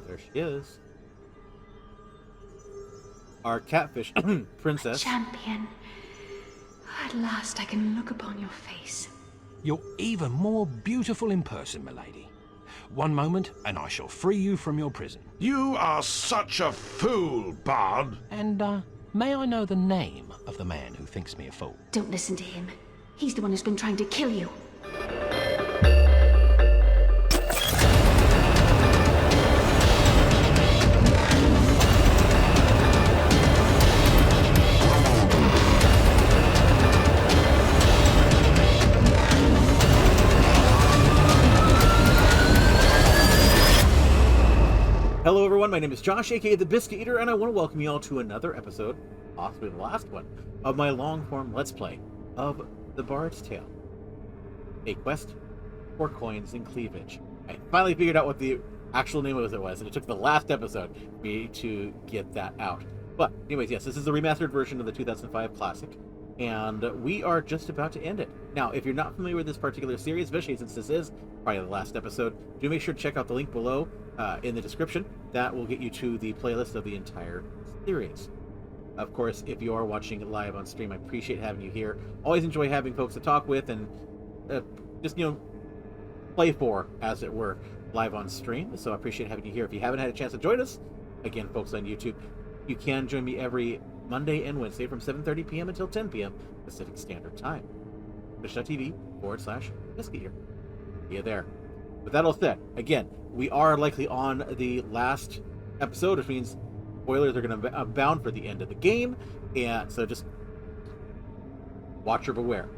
There she is. Our catfish princess. Champion. At last I can look upon your face. You're even more beautiful in person, milady. One moment, and I shall free you from your prison. You are such a fool, Bard. And, may I know the name of the man who thinks me a fool? Don't listen to him. He's the one who's been trying to kill you. Hello everyone, my name is Josh, aka the Biscuit Eater, and I want to welcome you all to another episode, possibly the last one, of my long-form Let's Play of The Bard's Tale. A quest for coins and cleavage. I finally figured out what the actual name of it was, and it took the last episode for me to get that out. But anyways, yes, this is the remastered version of the 2005 classic, and we are just about to end it. Now, if you're not familiar with this particular series, especially since this is probably the last episode, do make sure to check out the link below in the description. That will get you to the playlist of the entire series. Of course, if you are watching live on stream, I appreciate having you here. Always enjoy having folks to talk with and just, play for, as it were, live on stream. So I appreciate having you here. If you haven't had a chance to join us, again, folks on YouTube, you can join me every Monday and Wednesday from 7:30 p.m. until 10 p.m. Pacific Standard Time. Twitch.tv/Biscuit here. See you there. With that all said, again, we are likely on the last episode, which means spoilers are going to abound for the end of the game, and so just watch or beware.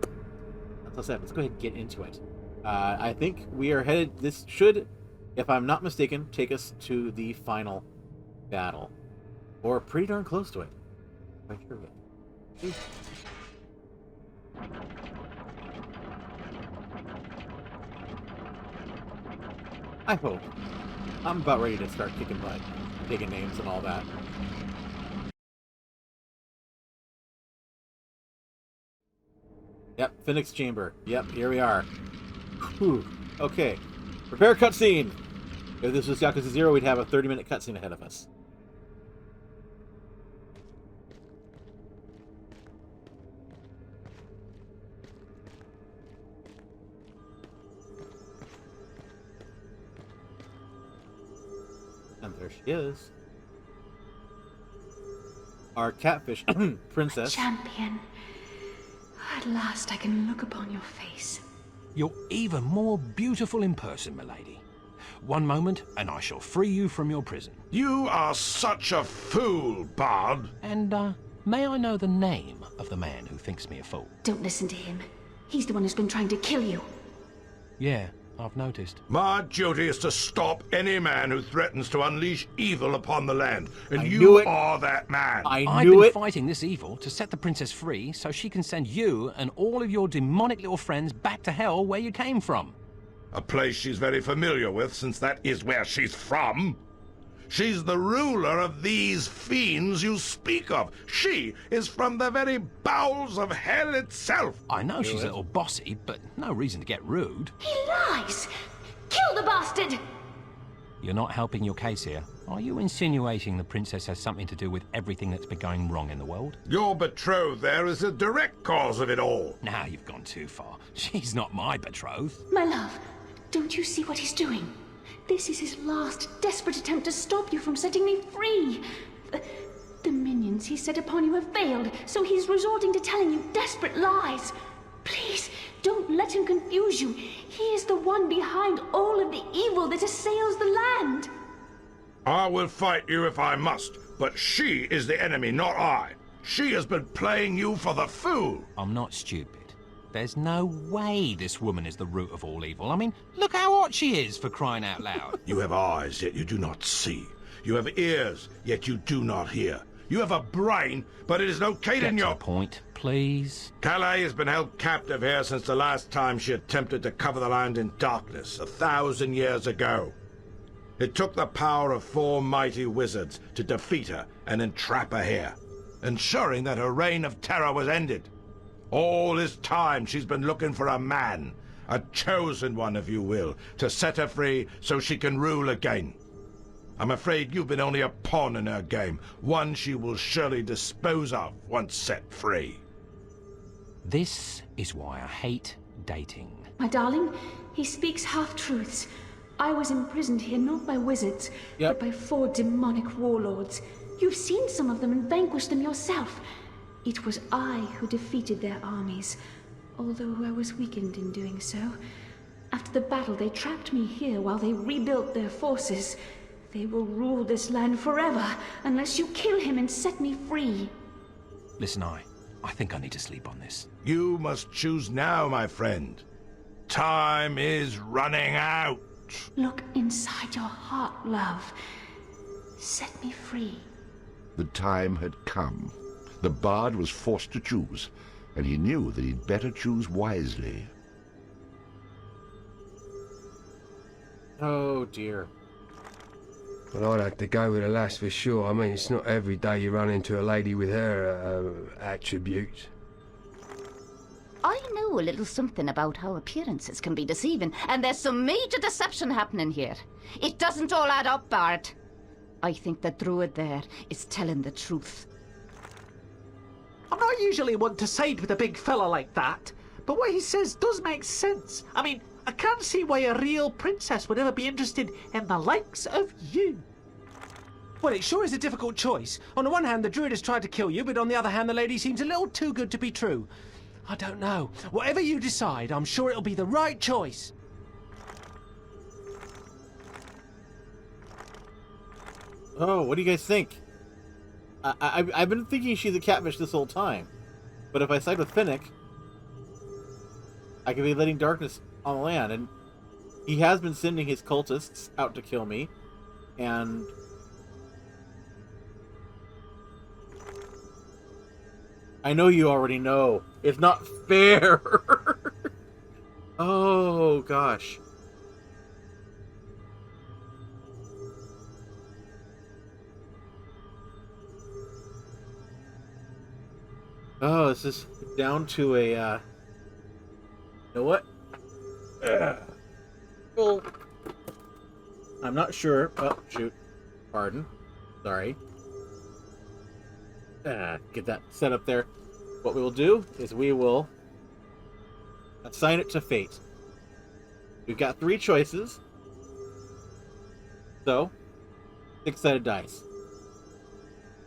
That's all said. Let's go ahead and get into it. I think we are headed. This should, if I'm not mistaken, take us to the final battle, or pretty darn close to it. Quite sure of it. I hope. I'm about ready to start kicking butt, taking names and all that. Yep, Phoenix Chamber. Yep, here we are. Whew. Okay. Prepare cutscene! If this was Yakuza 0, we'd have a 30-minute cutscene ahead of us. And there she is. Our catfish princess. Champion. At last I can look upon your face. You're even more beautiful in person, milady. One moment, and I shall free you from your prison. You are such a fool, Bard. And, may I know the name of the man who thinks me a fool? Don't listen to him. He's the one who's been trying to kill you. Yeah, I've noticed. My duty is to stop any man who threatens to unleash evil upon the land, and knew you it. are that man. I've been fighting this evil to set the princess free so she can send you and all of your demonic little friends back to hell where you came from. A place she's very familiar with, since that is where she's from. She's the ruler of these fiends you speak of. She is from the very bowels of hell itself. I know she's a little bossy, but no reason to get rude. He lies! Kill the bastard! You're not helping your case here. Are you insinuating the princess has something to do with everything that's been going wrong in the world? Your betrothed there is the direct cause of it all. Now you've gone too far. She's not my betrothed. My love, don't you see what he's doing? This is his last desperate attempt to stop you from setting me free. The minions he set upon you have failed, so he's resorting to telling you desperate lies. Please, don't let him confuse you. He is the one behind all of the evil that assails the land. I will fight you if I must, but she is the enemy, not I. She has been playing you for the fool. I'm not stupid. There's no way this woman is the root of all evil. I mean, look how hot she is, for crying out loud. You have eyes, yet you do not see. You have ears, yet you do not hear. You have a brain, but it is located in Get your... to the point, please. Calais has been held captive here since the last time she attempted to cover the land in darkness, 1,000 years ago. It took the power of 4 mighty wizards to defeat her and entrap her here, ensuring that her reign of terror was ended. All this time she's been looking for a man, a chosen one, if you will, to set her free so she can rule again. I'm afraid you've been only a pawn in her game, one she will surely dispose of once set free. This is why I hate dating. My darling, he speaks half-truths. I was imprisoned here not by wizards, Yep. but by 4 demonic warlords. You've seen some of them and vanquished them yourself. It was I who defeated their armies, although I was weakened in doing so. After the battle, they trapped me here while they rebuilt their forces. They will rule this land forever, unless you kill him and set me free. Listen, I think I need to sleep on this. You must choose now, my friend. Time is running out. Look inside your heart, love. Set me free. The time had come. The Bard was forced to choose, and he knew that he'd better choose wisely. Oh dear. Well, I'd have to go with a lass for sure. I mean, it's not every day you run into a lady with her attributes. I know a little something about how appearances can be deceiving, and there's some major deception happening here. It doesn't all add up, Bard. I think the druid there is telling the truth. I'm not usually one to side with a big fella like that, but what he says does make sense. I mean, I can't see why a real princess would ever be interested in the likes of you. Well, it sure is a difficult choice. On the one hand, the druid has tried to kill you, but on the other hand, the lady seems a little too good to be true. I don't know. Whatever you decide, I'm sure it'll be the right choice. Oh, what do you guys think? I've been thinking she's a catfish this whole time. But if I side with Finnick, I could be letting darkness on the land. And he has been sending his cultists out to kill me. And I know you already know. It's not fair. Oh, gosh. Oh, this is down to a, you know what? Well, I'm not sure. Oh, shoot. Pardon. Sorry. Get that set up there. What we will do is we will assign it to fate. We've got 3 choices. So, 6-sided dice.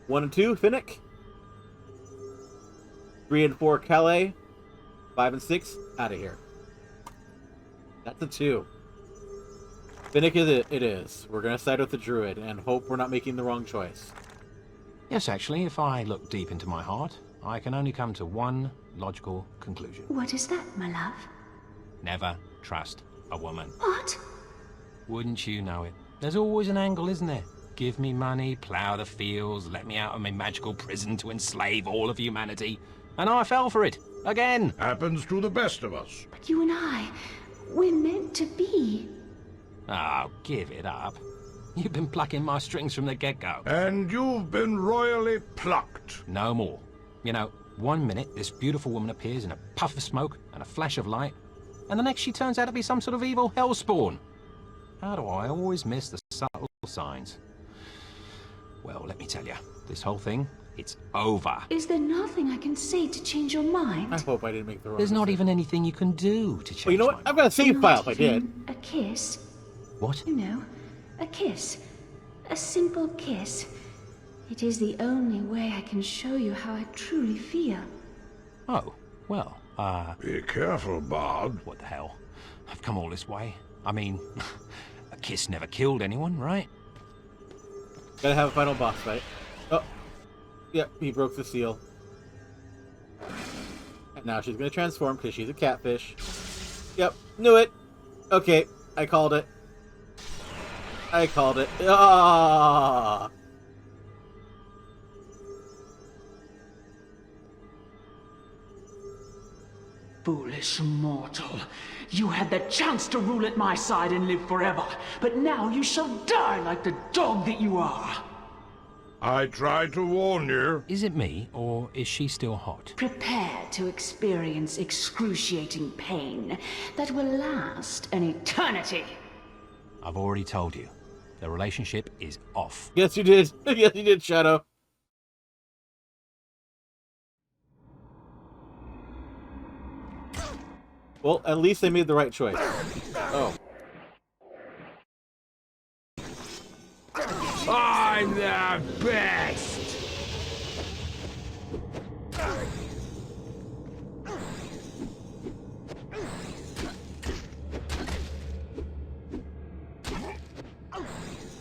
1 and 2, Finnick. 3 and 4, Calais. 5 and 6, out of here. That's a 2. Finnick it is. We're going to side with the druid and hope we're not making the wrong choice. Yes, actually, if I look deep into my heart, I can only come to one logical conclusion. What is that, my love? Never trust a woman. What? Wouldn't you know it? There's always an angle, isn't there? Give me money, plough the fields, let me out of my magical prison to enslave all of humanity. And I fell for it. Again. Happens to the best of us. But you and I, we're meant to be. Oh, give it up. You've been plucking my strings from the get-go. And you've been royally plucked. No more. You know, one minute this beautiful woman appears in a puff of smoke and a flash of light, and the next she turns out to be some sort of evil hellspawn. How do I always miss the subtle signs? Well, let me tell you, this whole thing, it's over. Is there nothing I can say to change your mind? I hope I didn't make the wrong There's not decision. even anything you can do to change Well, you know what? my I've got a save file if I did. Even a kiss? What? You know, a kiss. A simple kiss. It is the only way I can show you how I truly feel. Oh, well, Be careful, Bard. what the hell? I've come all this way. I mean, a kiss never killed anyone, right? Gotta have a final boss fight. Oh. Yep, he broke the seal. And now she's gonna transform because she's a catfish. Yep, knew it. Okay, I called it. I called it. Ah! Foolish mortal. You had the chance to rule at my side and live forever, but now you shall die like the dog that you are. I tried to warn you. Is it me, or is she still hot? Prepare to experience excruciating pain that will last an eternity. I've already told you. the relationship is off. Yes, you did. Yes, you did, Shadow. Well, at least they made the right choice. Oh. I'm the best!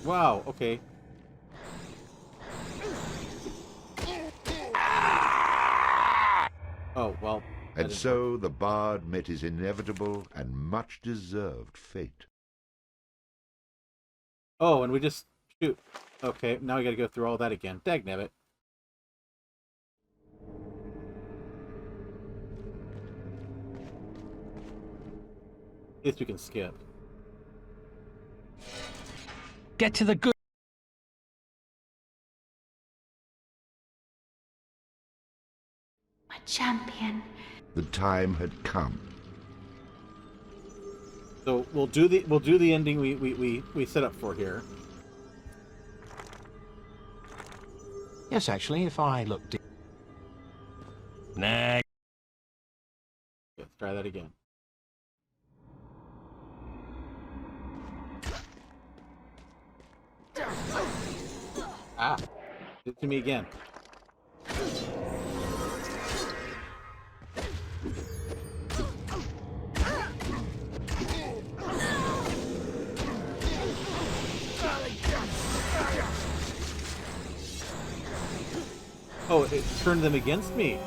Wow, okay. Oh, well. And so the bard met his inevitable and much-deserved fate. Oh, and we just shoot. Okay, now we gotta go through all that again. Dagnabbit. At least we can skip. Get to the good. My champion. The time had come. So we'll do the ending we set up for here. Yes, actually, if I look deep. Nah. Let's try that again. Ah, do it to me again. Oh, it turned them against me.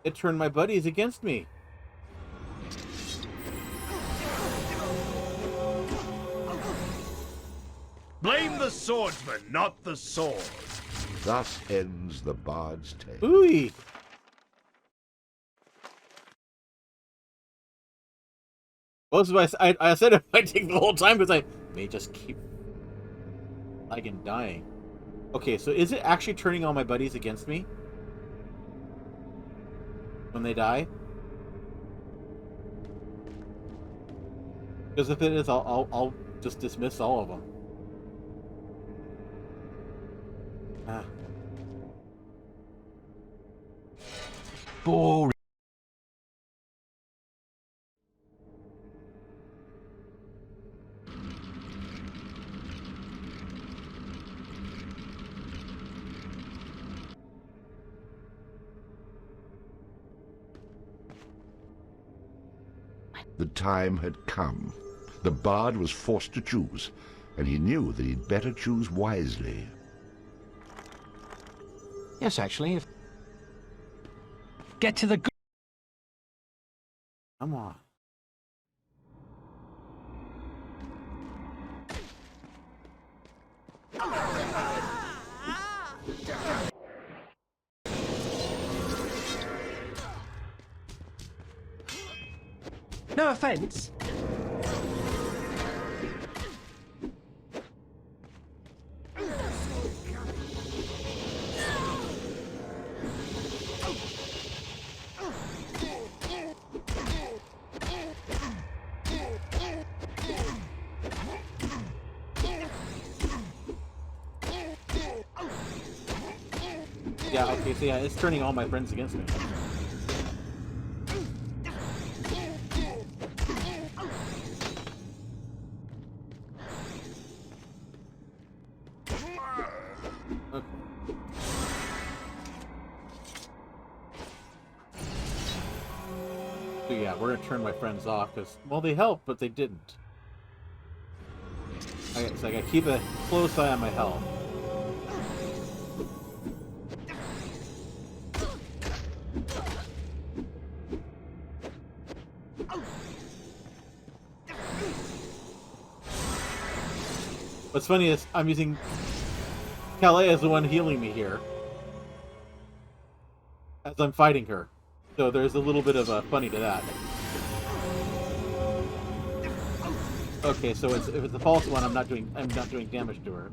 It turned my buddies against me. Blame the swordsman, not the sword. Thus ends the bard's tale. Ooh. Well, this is why I said it might take the whole time because I may just keep lagging dying. Okay, so is it actually turning all my buddies against me when they die? Because if it is, I'll just dismiss all of them. Ah. Boring. The time had come. The bard was forced to choose, and he knew that he'd better choose wisely. Yes, actually, if... Get to the good... Come on. No offense. Yeah, okay, so yeah, it's turning all my friends against me. Okay. So yeah, we're gonna turn my friends off because, well, they helped, but they didn't. Okay, so I gotta keep a close eye on my health. What's funny is I'm using Calais as the one healing me here as I'm fighting her, so there's a little bit of a funny to that. Okay, so if it's the false one, I'm not doing damage to her.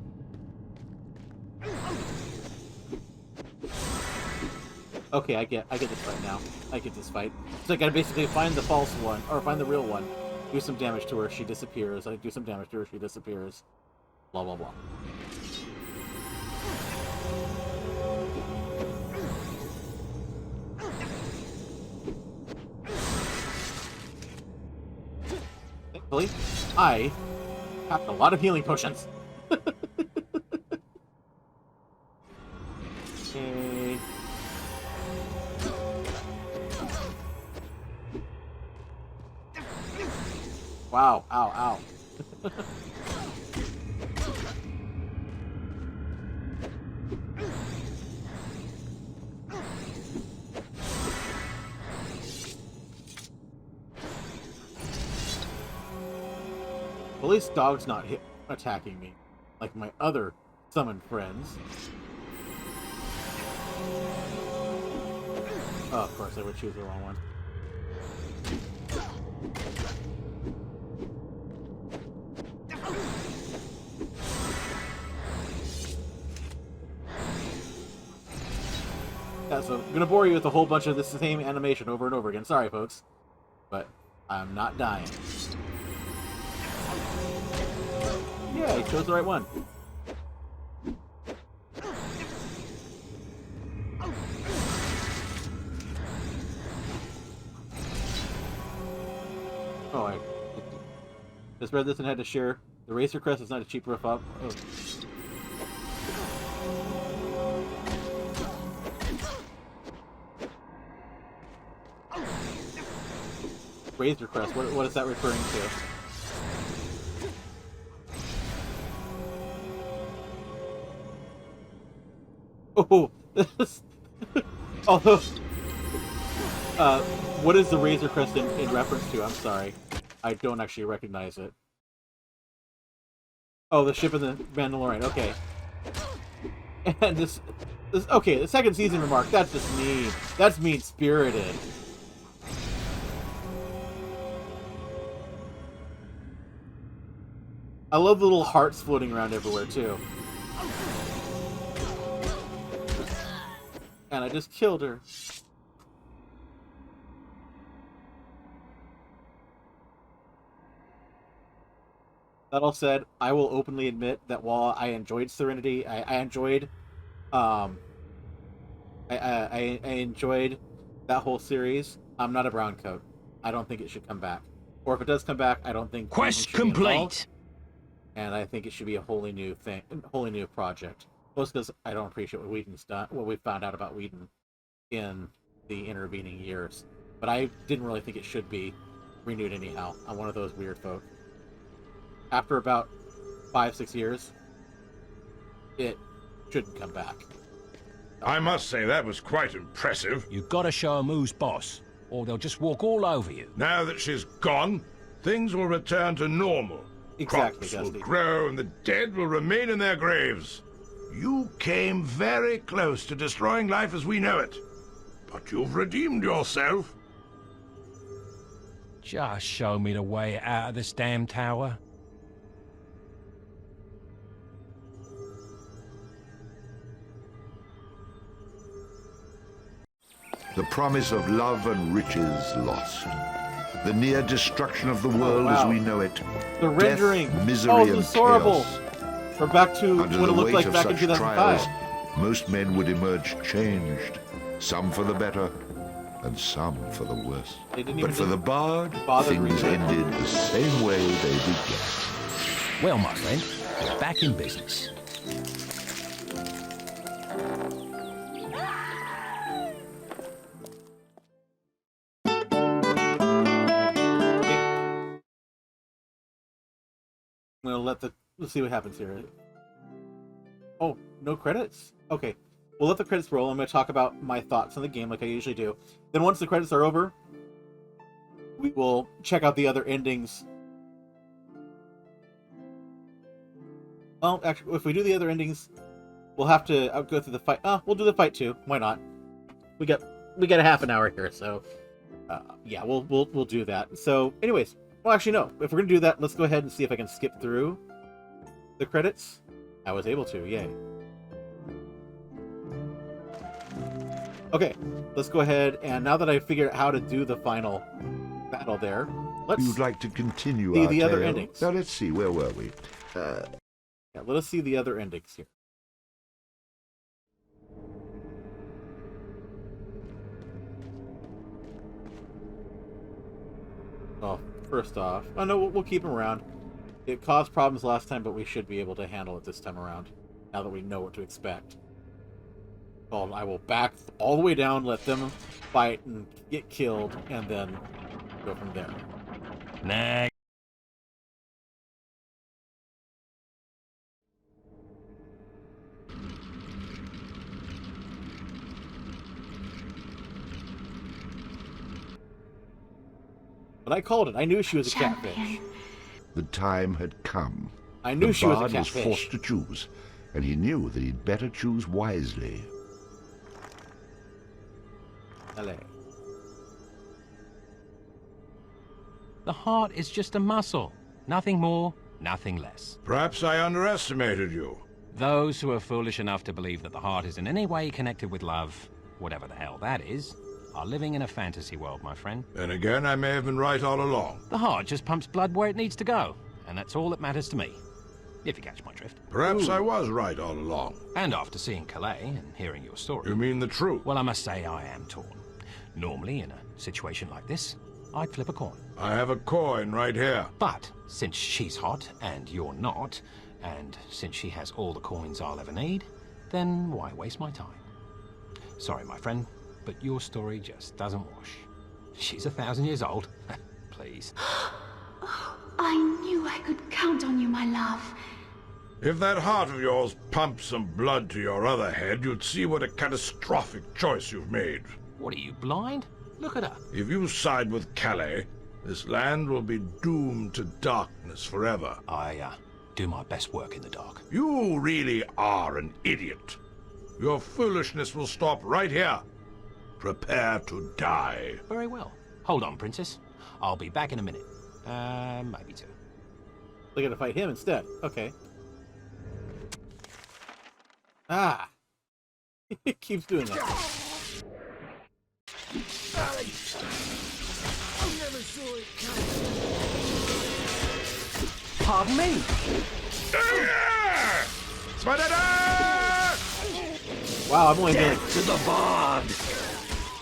Okay, I get this fight now. I get this fight. So I gotta basically find the false one, or find the real one, Do some damage to her, she disappears. I do some damage to her, she disappears. Blah, blah, blah. Thankfully, I have a lot of healing potions. Okay. Wow, ow, ow. At least dog's not attacking me like my other summoned friends. Oh, of course, I would choose the wrong one. Yeah, so I'm gonna bore you with a whole bunch of the same animation over and over again. Sorry, folks. But I'm not dying. Yeah, I chose the right one. Oh, I just read this and had to share. The Racer Crest is not a cheap riff-off. Oh. Razor Crest, what is that referring to? Oh, although, what is the Razor Crest in reference to? I'm sorry, I don't actually recognize it. Oh, the ship of the Mandalorian. Okay, and this okay. The second season remark. That's just mean. That's mean-spirited. I love the little hearts floating around everywhere too. And I just killed her. That all said, I will openly admit that while I enjoyed Serenity, I enjoyed, I enjoyed that whole series. I'm not a brown coat. I don't think it should come back. Or if it does come back, I don't think quest complete. And I think it should be a wholly new thing, wholly new project. Most because I don't appreciate what Whedon's done, what we found out about Whedon in the intervening years. But I didn't really think it should be renewed anyhow. I'm one of those weird folk. After about 5-6 years, it shouldn't come back. I must say that was quite impressive. You've got to show 'em who's boss, or they'll just walk all over you. Now that she's gone, things will return to normal. Exactly, Crops will Dusty. grow and the dead will remain in their graves. You came very close to destroying life as we know it. But you've redeemed yourself. Just show me the way out of this damn tower. The promise of love and riches lost. The near destruction of the world as we know it. The rendering. Death, misery, oh, and this is horrible. chaos. We're back to Under what the it looked weight like of back in such 2005. trials, most men would emerge changed, some for the better, and some for the worse. They didn't But even for the Bard, things reading. ended the same way they began. Well, my friend, we're back in business. I'm gonna let's see what happens here. Oh, no credits? Okay. We'll let the credits roll. I'm gonna talk about my thoughts on the game like I usually do. Then once the credits are over, we will check out the other endings. Well, actually, if we do the other endings, we'll have to go through the fight. We'll do the fight too. Why not? We got a half an hour here, so yeah, we'll do that. So, anyways, well, actually, no. If we're gonna do that, let's go ahead and see if I can skip through the credits. I was able to. Yay. Okay, let's go ahead, and now that I figured out how to do the final battle there, let's You'd like to continue see our the other tale? endings. Now let's see, where were we? Yeah, let us see the other endings here. Oh, first off, oh no, we'll keep him around. It caused problems last time, but we should be able to handle it this time around, now that we know what to expect. Well, I will back all the way down, let them fight and get killed, and then go from there. Nah. But I called it. I knew she was a Champion. catfish. The time had come. I knew she was a Bard was catfish. forced to choose, and he knew that he'd better choose wisely. Allez. The heart is just a muscle. Nothing more, nothing less. Perhaps I underestimated you. Those who are foolish enough to believe that the heart is in any way connected with love, whatever the hell that is, are living in a fantasy world, my friend. Then again, I may have been right all along. The heart just pumps blood where it needs to go, and that's all that matters to me. If you catch my drift. Perhaps I was right all along. And after seeing Calais and hearing your story... You mean the truth? Well, I must say I am torn. Normally, in a situation like this, I'd flip a coin. I have a coin right here. But since she's hot and you're not, and since she has all the coins I'll ever need, then why waste my time? Sorry, my friend, but your story just doesn't wash. She's 1,000 years old. Please. I knew I could count on you, my love. If that heart of yours pumps some blood to your other head, you'd see what a catastrophic choice you've made. What are you, blind? Look at her. If you side with Calais, this land will be doomed to darkness forever. I do my best work in the dark. You really are an idiot. Your foolishness will stop right here. Prepare to die. Very well. Hold on, princess. I'll be back in a minute. Maybe two. They're gonna fight him instead. Okay. Ah! It keeps doing that. Pardon me? Wow, I'm only doing To the Bard!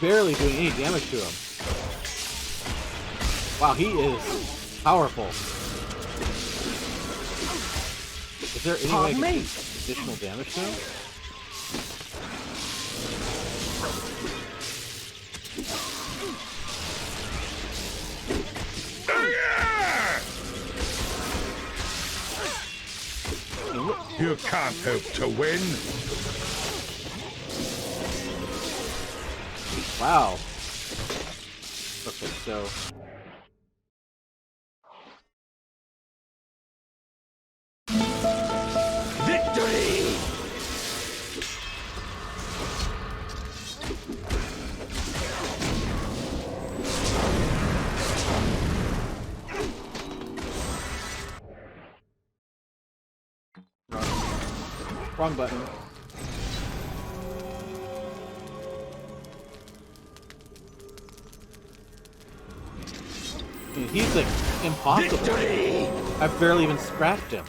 barely doing any damage to him. Wow, he is powerful. Is there any way I can do additional damage to him? You can't hope to win. Wow. Okay, so... Victory! Wrong button. I mean, he's like impossible. Victory! I've barely even scratched him.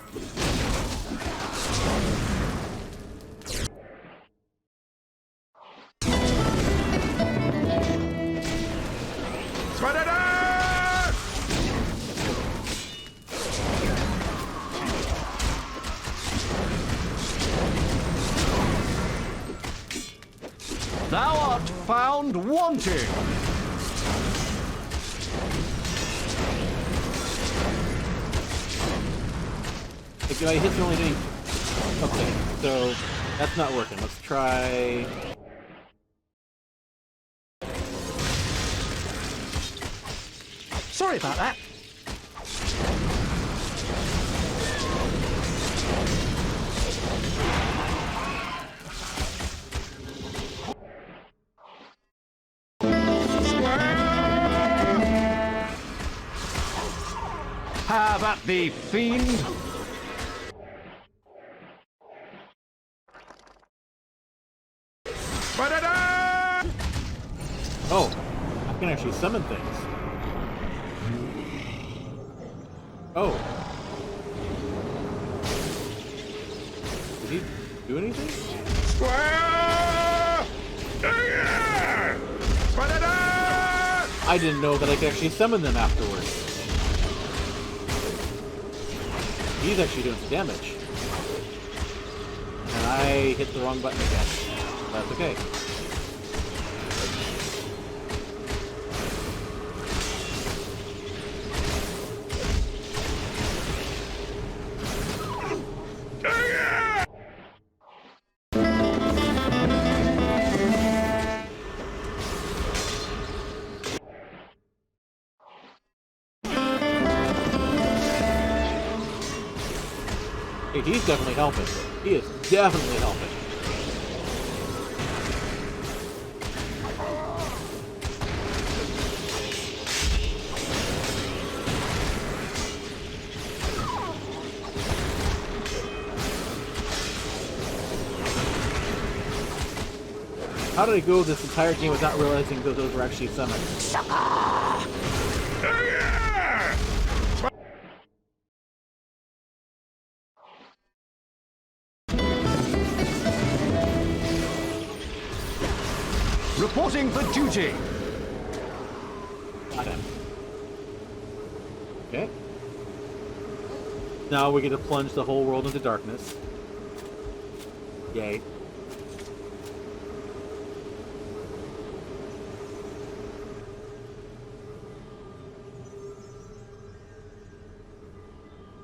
Thou art found wanting! Okay, I hit the only thing. Okay, so that's not working. Let's try. Sorry about that. Have at thee, fiend! Oh, I can actually summon things. Oh. Did he do anything? Square! I didn't know that I could actually summon them afterwards. He's actually doing some damage. And I hit the wrong button again. That's okay. Hey, he's definitely helping. He is definitely helping. How did I go this entire game without realizing that those were actually summons? Reporting for duty. Got him. Okay. Now we get to plunge the whole world into darkness. Yay.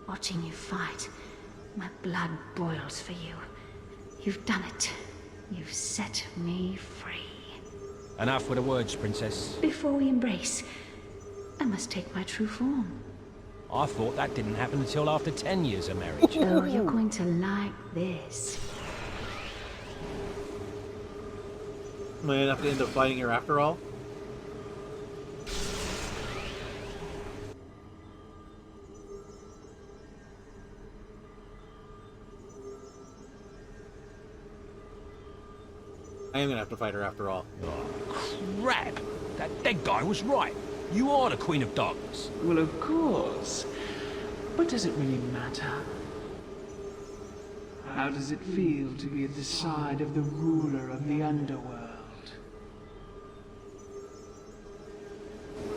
Watching you fight, my blood boils for you. You've done it. You've set me free. Enough with the words, Princess. Before we embrace, I must take my true form. I thought that didn't happen until after 10 years of marriage. Oh, you're going to like this. Am I gonna have to end up fighting her after all? I am gonna have to fight her after all. Oh, crap! That dead guy was right. You are the Queen of Darkness. Well, of course. But does it really matter? How does it feel to be at the side of the ruler of the underworld?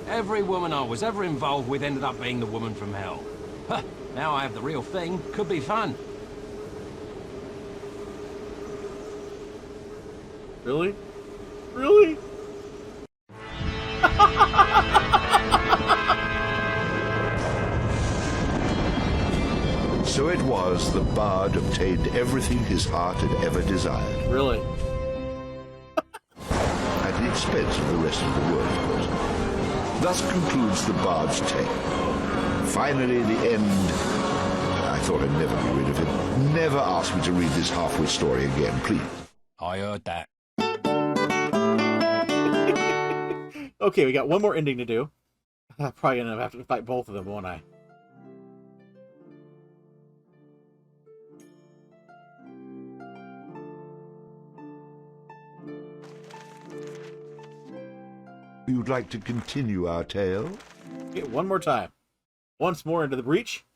Every woman I was ever involved with ended up being the woman from hell. Huh, now I have the real thing. Could be fun. Really? Really? So it was the Bard obtained everything his heart had ever desired. Really? At the expense of the rest of the world, of course. Thus concludes the Bard's tale. Finally, the end. I thought I'd never be rid of it. Never ask me to read this halfway story again, please. I heard that. Okay, we got one more ending to do. I'm probably gonna have to fight both of them, won't I? You'd like to continue our tale? Okay, one more time. Once more into the breach.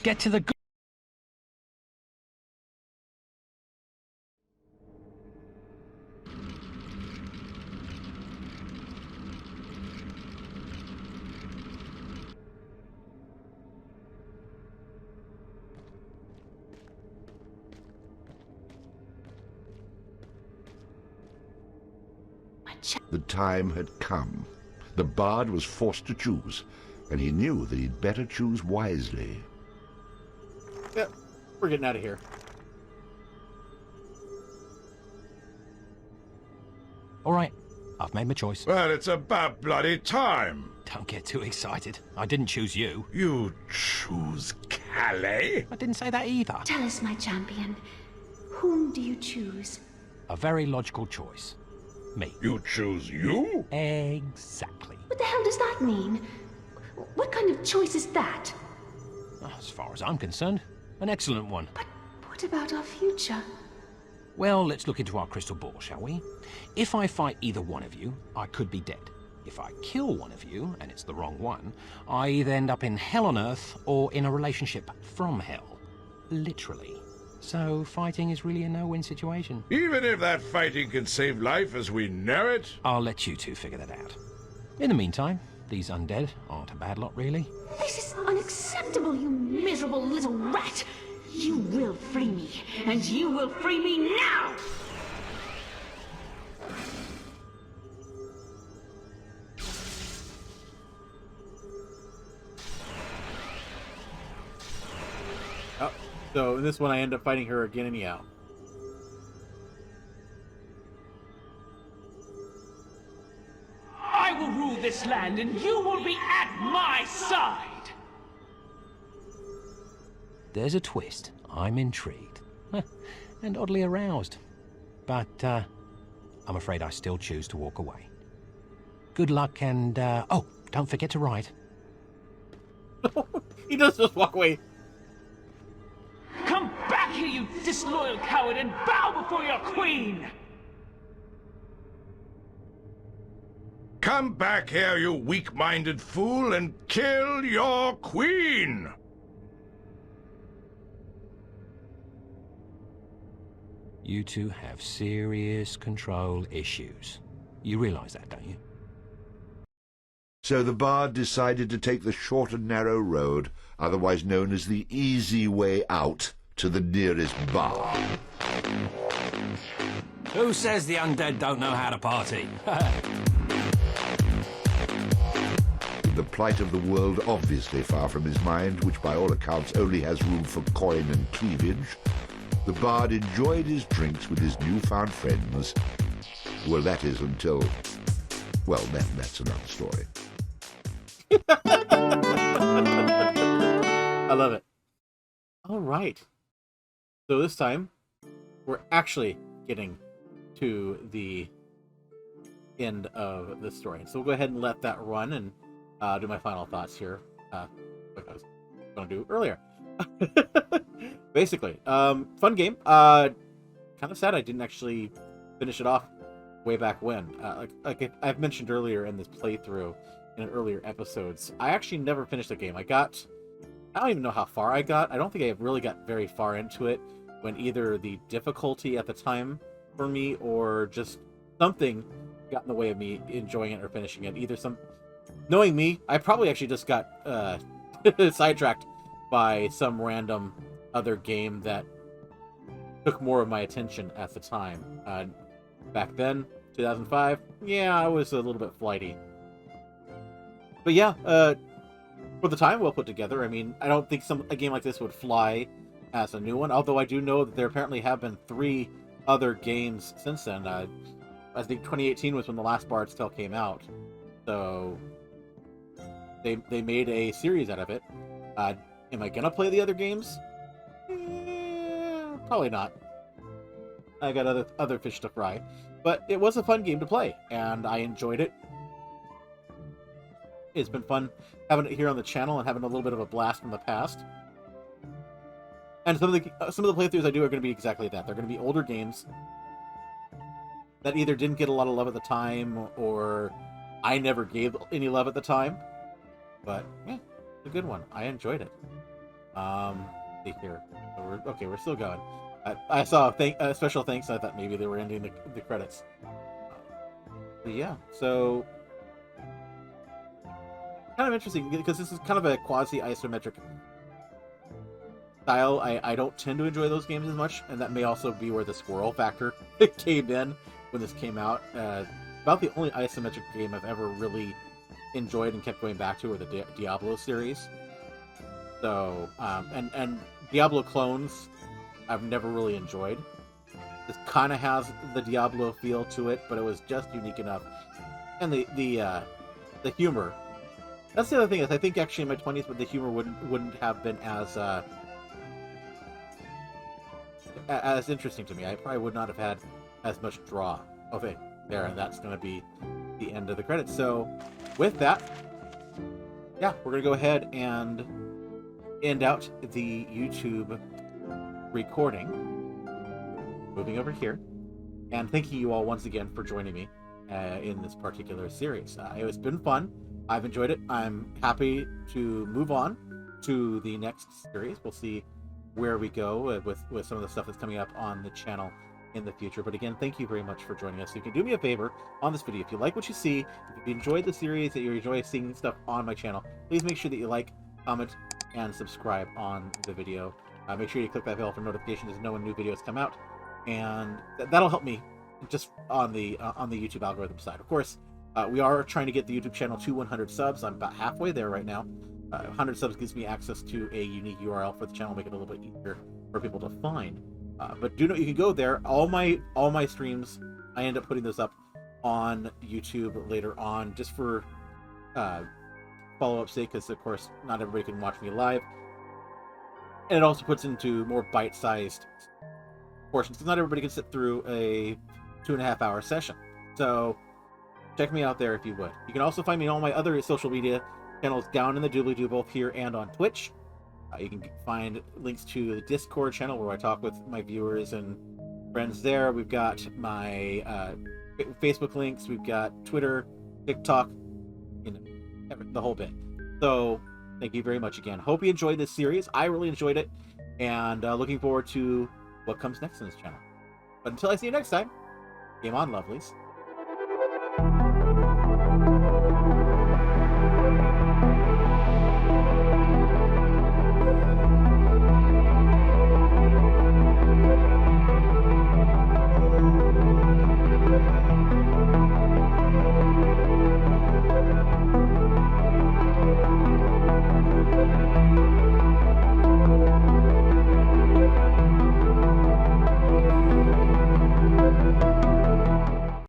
Get to the good. The time had come. The Bard was forced to choose, and he knew that he'd better choose wisely. Yep, we're getting out of here. All right, I've made my choice. Well, it's about bloody time. Don't get too excited. I didn't choose you. You choose Calais? I didn't say that either. Tell us, my champion. Whom do you choose? A very logical choice. Me. You choose you? Exactly. What the hell does that mean? What kind of choice is that? As far as I'm concerned, an excellent one. But what about our future? Well, let's look into our crystal ball, shall we? If I fight either one of you, I could be dead. If I kill one of you, and it's the wrong one, I either end up in hell on earth or in a relationship from hell. Literally. So fighting is really a no-win situation. Even if that fighting can save life as we know it? I'll let you two figure that out. In the meantime, these undead aren't a bad lot, really. This is unacceptable, you miserable little rat! You will free me, and you will free me now! Oh, so in this one I end up fighting her again anyhow. I will rule this land, and you will be at my side! There's a twist. I'm intrigued. And oddly aroused. But, I'm afraid I still choose to walk away. Good luck and, oh, don't forget to write. He does just walk away. Come back here, you disloyal coward, and bow before your queen! Come back here, you weak-minded fool, and kill your queen! You two have serious control issues. You realize that, don't you? So the bard decided to take the short and narrow road, otherwise known as the easy way out to the nearest bar. Who says the undead don't know how to party? With the plight of the world obviously far from his mind, which by all accounts only has room for coin and cleavage, the bard enjoyed his drinks with his newfound friends. Well, that is until... well, that's another story. I love it. All right. So this time, we're actually getting to the end of the story. So we'll go ahead and let that run and do my final thoughts here, like I was going to do earlier. Basically, fun game. Kind of sad I didn't actually finish it off way back when. Like I've mentioned earlier in this playthrough, in earlier episodes, I actually never finished the game. I don't even know how far I got. I don't think I really got very far into it when either the difficulty at the time for me or just something got in the way of me enjoying it or finishing it. Knowing me, I probably actually just got sidetracked by some random other game that took more of my attention at the time. Back then, 2005, yeah, I was a little bit flighty. But yeah, for the time, well put together. I mean, I don't think a game like this would fly as a new one, although I do know that there apparently have been 3 other games since then. I think 2018 was when the last Bard's Tale came out, so they made a series out of it. Am I gonna play the other games? Probably not. I got other fish to fry. But it was a fun game to play, and I enjoyed it. It's been fun having it here on the channel and having a little bit of a blast from the past. And some of the playthroughs I do are going to be exactly that. They're going to be older games that either didn't get a lot of love at the time, or I never gave any love at the time. But yeah, it's a good one. I enjoyed it. See here. So we're still going. I saw a special thanks, and I thought maybe they were ending the credits. But yeah, so kind of interesting because this is kind of a quasi-isometric style. I don't tend to enjoy those games as much, and that may also be where the squirrel factor came in when this came out. About the only isometric game I've ever really enjoyed and kept going back to are the Diablo series. So, and Diablo clones, I've never really enjoyed. This kind of has the Diablo feel to it, but it was just unique enough. And the humor. That's the other thing is I think actually in my 20s, but the humor wouldn't have been as interesting to me. I probably would not have had as much draw. Okay, there, and that's going to be the end of the credits. So, with that, yeah, we're going to go ahead and end out the YouTube recording. moving over here, and thanking you all once again for joining me in this particular series. It's been fun. I've enjoyed it. I'm happy to move on to the next series. We'll see where we go with some of the stuff that's coming up on the channel in the future. But again, thank you very much for joining us. You can do me a favor on this video. If you like what you see, if you enjoyed the series, that you enjoy seeing stuff on my channel, please make sure that you like, comment, and subscribe on the video. Make sure you click that bell for notifications to know when new videos come out, and that'll help me just on the YouTube algorithm side. Of course, we are trying to get the YouTube channel to 100 subs. I'm about halfway there right now. 100 subs gives me access to a unique URL for the channel, make it a little bit easier for people to find. But do know you can go there. All my streams, I end up putting those up on YouTube later on, just for follow-up sake, because of course not everybody can watch me live, and it also puts into more bite-sized portions, because not everybody can sit through a 2.5-hour session. So check me out there if you would. You can also find me on all my other social media channels down in the doobly-doo, both here and on Twitch. You can find links to the Discord channel where I talk with my viewers and friends there. We've got my Facebook links. We've got Twitter, TikTok, the whole bit. So thank you very much again. Hope you enjoyed this series. I really enjoyed it, and looking forward to what comes next in this channel. But until I see you next time, game on, lovelies.